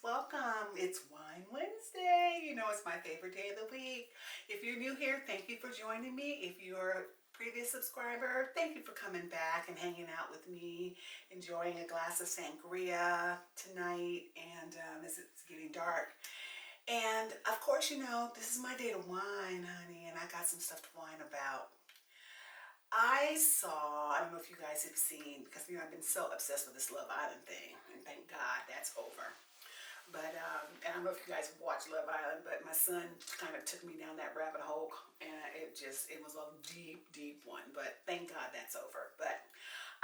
welcome. It's Whine Wednesday. You know, it's my favorite day of the week. If you're new here, thank you for joining me. If you're a previous subscriber, thank you for coming back and hanging out with me, enjoying a glass of sangria tonight, and as it's getting dark. And of course, you know, this is my day to whine, honey, and I got some stuff to whine about. I don't know if you guys have seen, because you know I've been so obsessed with this Love Island thing, and thank God that's over. But and I don't know if you guys watch Love Island, but my son kind of took me down that rabbit hole, and it was a deep, deep one. But thank God that's over. But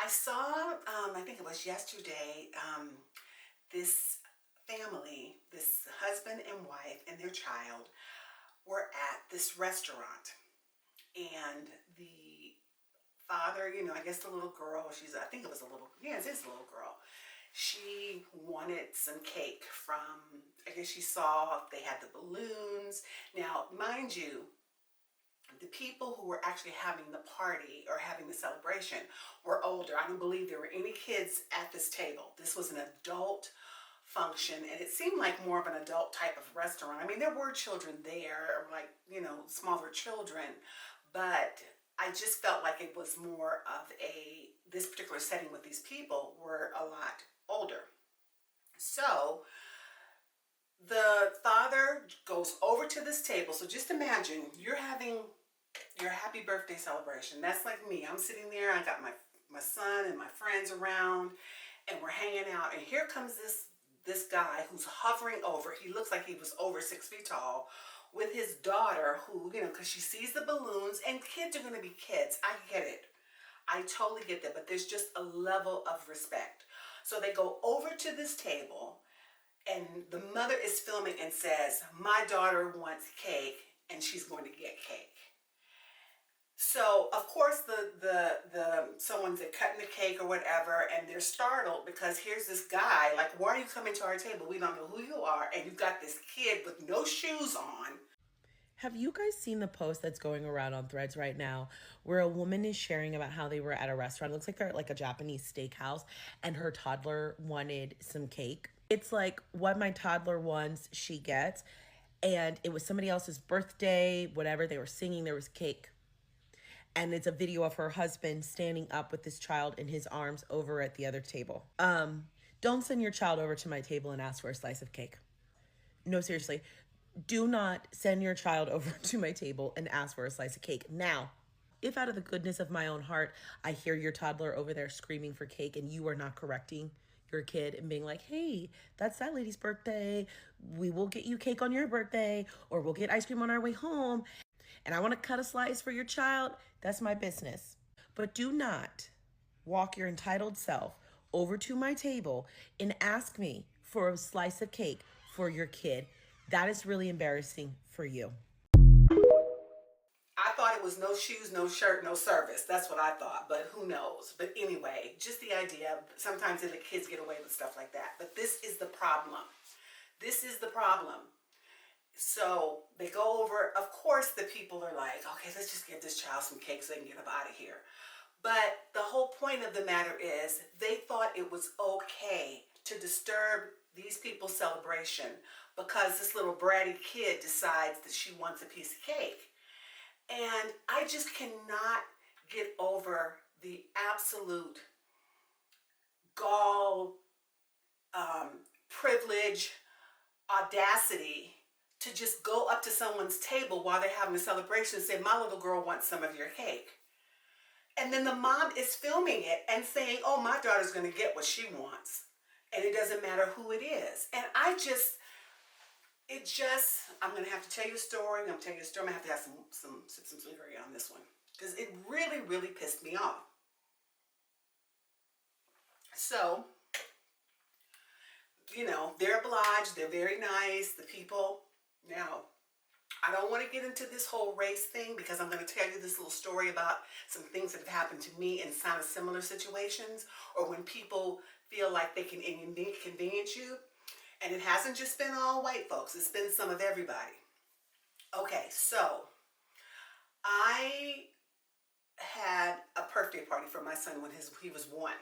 I saw, I think it was yesterday, this family, this husband and wife and their child were at this restaurant, and the father, you know, I guess the little girl, I think it was a little, yeah, it is a little girl. She wanted some cake from, I guess she saw they had the balloons. Now, mind you, the people who were actually having the party or having the celebration were older. I don't believe there were any kids at this table. This was an adult function, and it seemed like more of an adult type of restaurant. I mean, there were children there, like, you know, smaller children, but I just felt like it was more of this particular setting with these people were a lot older. So the father goes over to this table. So just imagine you're having your happy birthday celebration. That's like me. I'm sitting there. I got my son and my friends around, and we're hanging out. And here comes this guy who's hovering over. He looks like he was over 6 feet tall, with his daughter, who, you know, because she sees the balloons, and kids are going to be kids. I get it. I totally get that, but there's just a level of respect. So they go over to this table, and the mother is filming and says, "My daughter wants cake, and she's going to get cake." So of course the someone's cutting the cake or whatever, and they're startled because here's this guy like, "Why are you coming to our table? We don't know who you are, and you've got this kid with no shoes on." Have you guys seen the post that's going around on Threads right now where a woman is sharing about how they were at a restaurant? It looks like they're at like a Japanese steakhouse and her toddler wanted some cake. It's like what my toddler wants, she gets. And it was somebody else's birthday, whatever. They were singing, there was cake. And it's a video of her husband standing up with this child in his arms over at the other table. Don't send your child over to my table and ask for a slice of cake. No, seriously. Do not send your child over to my table and ask for a slice of cake. Now, if out of the goodness of my own heart, I hear your toddler over there screaming for cake and you are not correcting your kid and being like, "Hey, that's that lady's birthday. We will get you cake on your birthday, or we'll get ice cream on our way home. And I want to cut a slice for your child," that's my business. But do not walk your entitled self over to my table and ask me for a slice of cake for your kid. That is really embarrassing for you. I thought it was no shoes, no shirt, no service. That's what I thought, but who knows? But anyway, just the idea, sometimes the kids get away with stuff like that. But this is the problem. This is the problem. So they go over, of course the people are like, "Okay, let's just give this child some cake so they can get up out of here." But the whole point of the matter is they thought it was okay to disturb these people's celebration because this little bratty kid decides that she wants a piece of cake. And I just cannot get over the absolute gall, privilege, audacity to just go up to someone's table while they're having a celebration and say, "My little girl wants some of your cake." And then the mom is filming it and saying, "Oh, my daughter's going to get what she wants. And it doesn't matter who it is." And I'm going to have to tell you a story. I'm going to tell you a story. I'm going to have to have some sangria on this one, because it really, really pissed me off. So, you know, they're obliged. They're very nice. The people. Now, I don't want to get into this whole race thing because I'm going to tell you this little story about some things that have happened to me in kind of similar situations, or when people feel like they can inconvenience you. And it hasn't just been all white folks. It's been some of everybody. Okay, so I had a birthday party for my son when he was 1.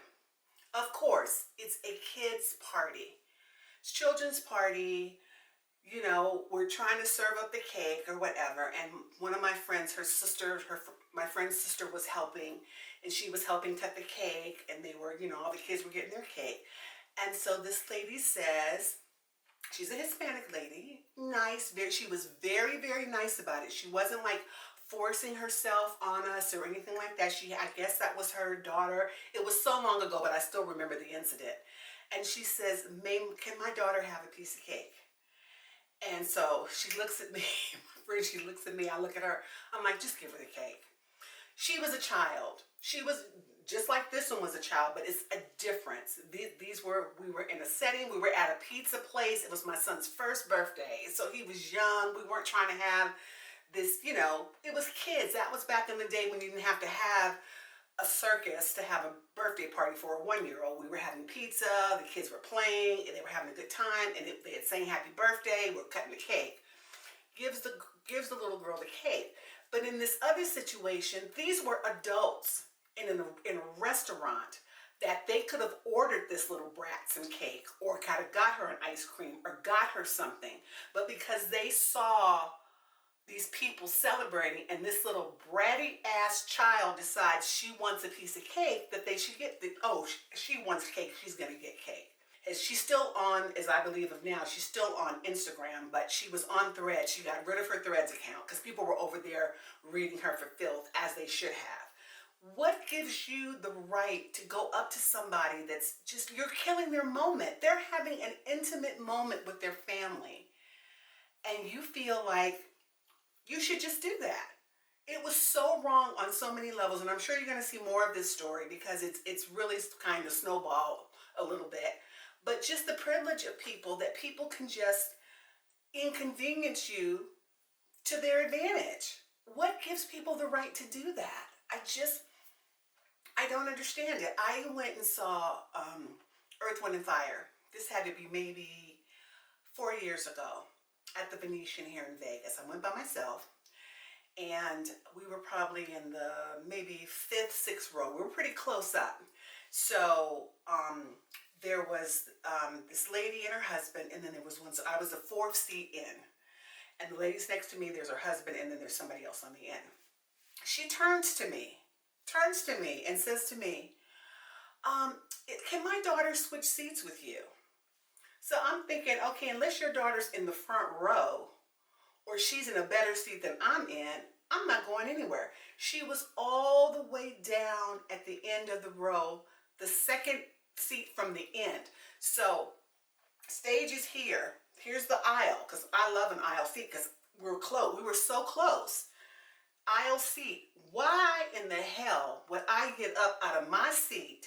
Of course, it's a kid's party. children's party, you know, we're trying to serve up the cake or whatever. And one of my friends, my friend's sister was helping, and she was helping cut the cake, and they were, you know, all the kids were getting their cake. And so this lady says, she's a Hispanic lady, nice, she was very, very nice about it. She wasn't like forcing herself on us or anything like that. I guess that was her daughter. It was so long ago, but I still remember the incident. And she says, can my daughter have a piece of cake? And so she looks at me, my friend, she looks at me, I look at her, I'm like, just give her the cake. She was a child. She was just like this one was a child, but it's a difference. We were in a setting, we were at a pizza place. It was my son's first birthday. So he was young. We weren't trying to have this, you know, it was kids. That was back in the day when you didn't have to have a circus to have a birthday party for a 1-year-old. We were having pizza, the kids were playing, and they were having a good time, and they had saying happy birthday, we're cutting the cake. Gives the little girl the cake. But in this other situation, these were adults in a restaurant that they could have ordered this little brat some cake or kind of got her an ice cream or got her something. But because they saw these people celebrating and this little bratty ass child decides she wants a piece of cake, that they should get she wants cake, she's gonna get cake. As she's still on, as I believe of now, she's still on Instagram, but she was on Threads. She got rid of her Threads account because people were over there reading her for filth, as they should have. What gives you the right to go up to somebody that's just, you're killing their moment. They're having an intimate moment with their family, and you feel like you should just do that. It was so wrong on so many levels, and I'm sure you're going to see more of this story because it's really kind of snowballed a little bit. But just the privilege of people, that people can just inconvenience you to their advantage. What gives people the right to do that? I don't understand it. I went and saw Earth, Wind, and Fire. This had to be maybe 4 years ago at the Venetian here in Vegas. I went by myself, and we were probably in the maybe 5th, 6th row. We were pretty close up. So there was this lady and her husband, and then there was one, so I was the 4th seat in. And the lady's next to me, there's her husband, and then there's somebody else on the end. She turns to me and says to me, can my daughter switch seats with you? So I'm thinking, okay, unless your daughter's in the front row or she's in a better seat than I'm in, I'm not going anywhere. She was all the way down at the end of the row, the second seat from the end. So stage is here. Here's the aisle, because I love an aisle seat because we're close. We were so close. Aisle seat. Why in the hell would I get up out of my seat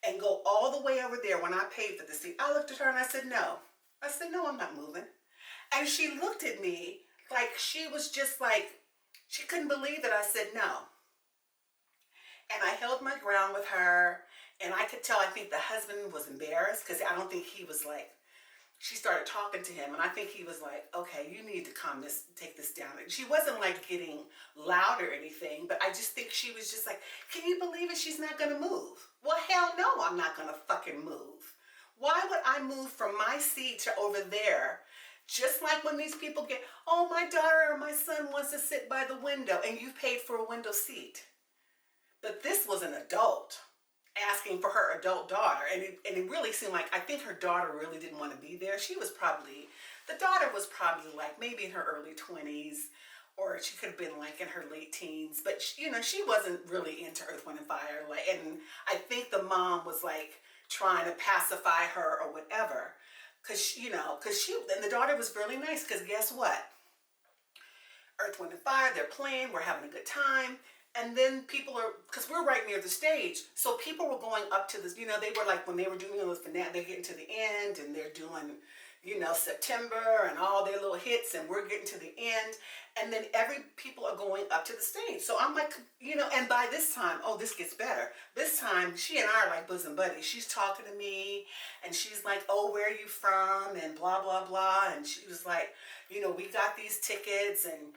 and go all the way over there when I paid for the seat? I looked at her and I said, no. I said, no, I'm not moving. And she looked at me like she was just like, she couldn't believe that I said no. And I held my ground with her, and I could tell, I think the husband was embarrassed because I don't think he was like, she started talking to him, and I think he was like, okay, you need to take this down. And she wasn't like getting loud or anything, but I just think she was just like, can you believe it? She's not going to move. Well, hell no, I'm not going to fucking move. Why would I move from my seat to over there? Just like when these people get, oh, my daughter or my son wants to sit by the window, and you paid for a window seat. But this was an adult asking for her adult daughter, and it really seemed like, I think her daughter really didn't want to be there. The daughter was probably like maybe in her early 20s, or she could have been like in her late teens, but she wasn't really into Earth, Wind, and Fire. Like, and I think the mom was like trying to pacify her or whatever, because and the daughter was really nice, because guess what? Earth, Wind, and Fire, they're playing, we're having a good time. And then people are, because we're right near the stage, so people were going up to this, they were like, when they were doing this finale, they're getting to the end, and they're doing, September and all their little hits, and we're getting to the end, and then people are going up to the stage. So I'm like, and by this time, oh, this gets better. This time, she and I are like bosom buddies. She's talking to me, and she's like, oh, where are you from, and blah, blah, blah, and she was like, we got these tickets, and,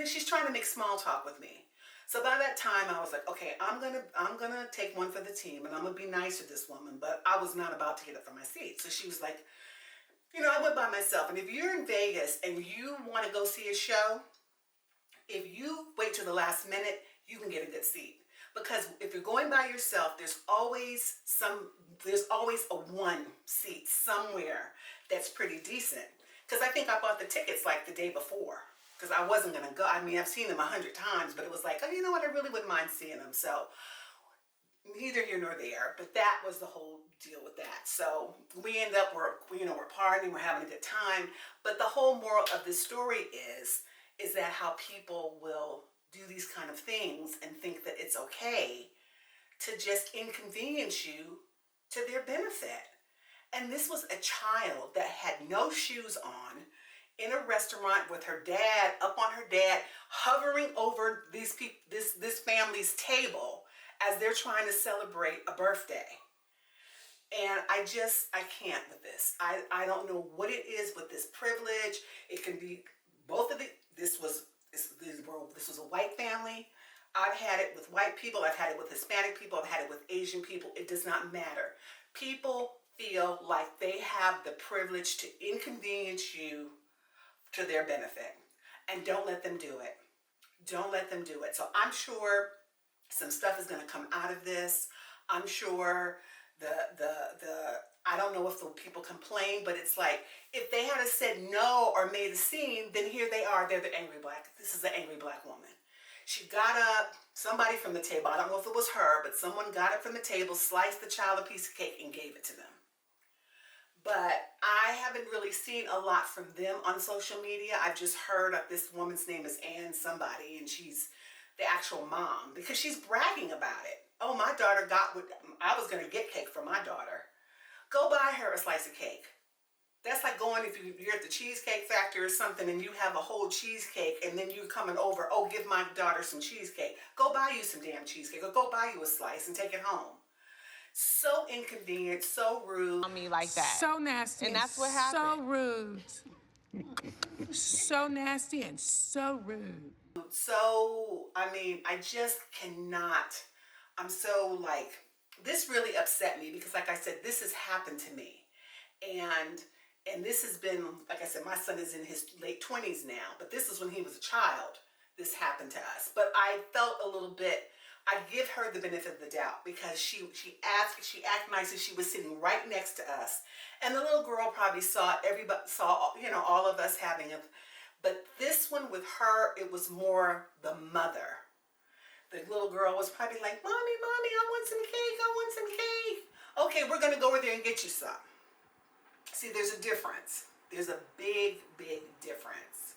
she's trying to make small talk with me. So by that time, I was like, okay, I'm gonna take one for the team, and I'm gonna be nice to this woman. But I was not about to get up from my seat. So she was like, You know, I went by myself, and if you're in Vegas and you want to go see a show, if you wait till the last minute, you can get a good seat. Because if you're going by yourself, there's always a one seat somewhere that's pretty decent. Because I think I bought the tickets like the day before, because I wasn't gonna go. I mean, I've seen them 100 times, but it was like, oh, you know what? I really wouldn't mind seeing them. So neither here nor there, but that was the whole deal with that. So we end up, we're partying, we're having a good time. But the whole moral of this story is that how people will do these kind of things and think that it's okay to just inconvenience you to their benefit. And this was a child that had no shoes on in a restaurant with her dad, up on her dad, hovering over this family's table as they're trying to celebrate a birthday. And I can't with this. I don't know what it is with this privilege. It can be both of the, this was a white family. I've had it with white people. I've had it with Hispanic people. I've had it with Asian people. It does not matter. People feel like they have the privilege to inconvenience you to their benefit. And don't let them do it. Don't let them do it. So I'm sure some stuff is going to come out of this. I'm sure I don't know if the people complain, but it's like, if they had said no or made a scene, then here they are. They're this is the angry black woman. She got up, somebody from the table, I don't know if it was her, but someone got up from the table, sliced the child a piece of cake and gave it to them. But I haven't really seen a lot from them on social media. I've just heard of this woman's name is Ann somebody, and she's the actual mom, because she's bragging about it. Oh, my daughter I was going to get cake for my daughter. Go buy her a slice of cake. That's like going, if you're at the Cheesecake Factory or something and you have a whole cheesecake and then you're coming over, oh, give my daughter some cheesecake. Go buy you some damn cheesecake, or go buy you a slice and take it home. So inconvenient, so rude. On me like that. So nasty. And that's what happened. So rude. So nasty and so rude. So, I mean, I just cannot. I'm so like, this really upset me because, like I said, this has happened to me. And this has been, like I said, my son is in his late 20s now, but this is when he was a child. This happened to us. But I felt a little bit, I give her the benefit of the doubt because she acted nice and she was sitting right next to us. And the little girl probably saw all of us having it. But this one with her, it was more the mother. The little girl was probably like, Mommy, I want some cake, I want some cake. Okay, we're gonna go over there and get you some. See, there's a difference. There's a big, big difference.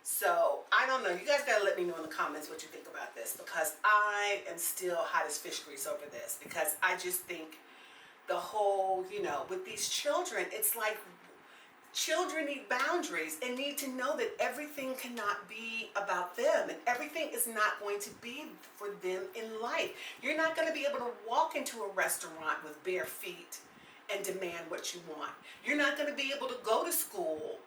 So, I don't know. You guys gotta let me know in the comments what you think about this, because I am still hot as fish grease over this, because I just think the whole, with these children, it's like children need boundaries and need to know that everything cannot be about them, and everything is not going to be for them in life. You're not going to be able to walk into a restaurant with bare feet and demand what you want. You're not going to be able to go to school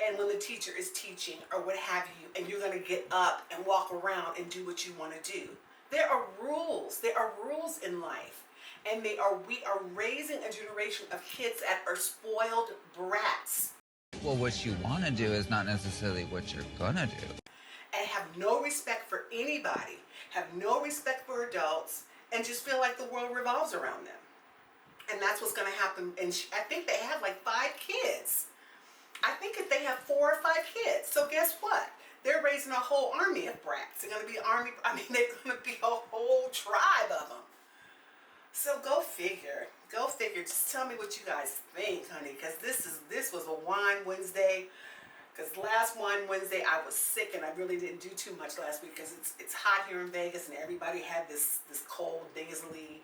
and when the teacher is teaching or what have you, and you're going to get up and walk around and do what you want to do. There are rules. There are rules in life. And we are raising a generation of kids that are spoiled brats. Well, what you want to do is not necessarily what you're going to do. And have no respect for anybody, have no respect for adults, and just feel like the world revolves around them. And that's what's going to happen. And I think they have like 5 kids. I think if they have 4 or 5 kids. So guess what? They're raising a whole army of brats. They're going to be they're going to be a whole tribe of them. So go figure. Go figure. Just tell me what you guys think, honey, because this was a Whine Wednesday. Because last Whine Wednesday I was sick and I really didn't do too much last week because it's hot here in Vegas and everybody had this cold nasally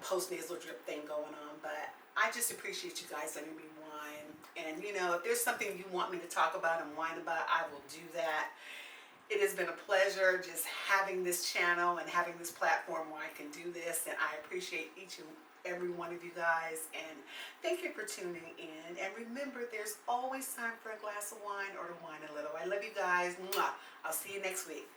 post-nasal drip thing going on. But I just appreciate you guys letting me whine. And if there's something you want me to talk about and whine about, I will do that. It has been a pleasure just having this channel and having this platform where I can do this, and I appreciate each and every one of you guys, and thank you for tuning in. And remember, there's always time for a glass of wine or to whine a little. I love you guys. Mwah. I'll see you next week.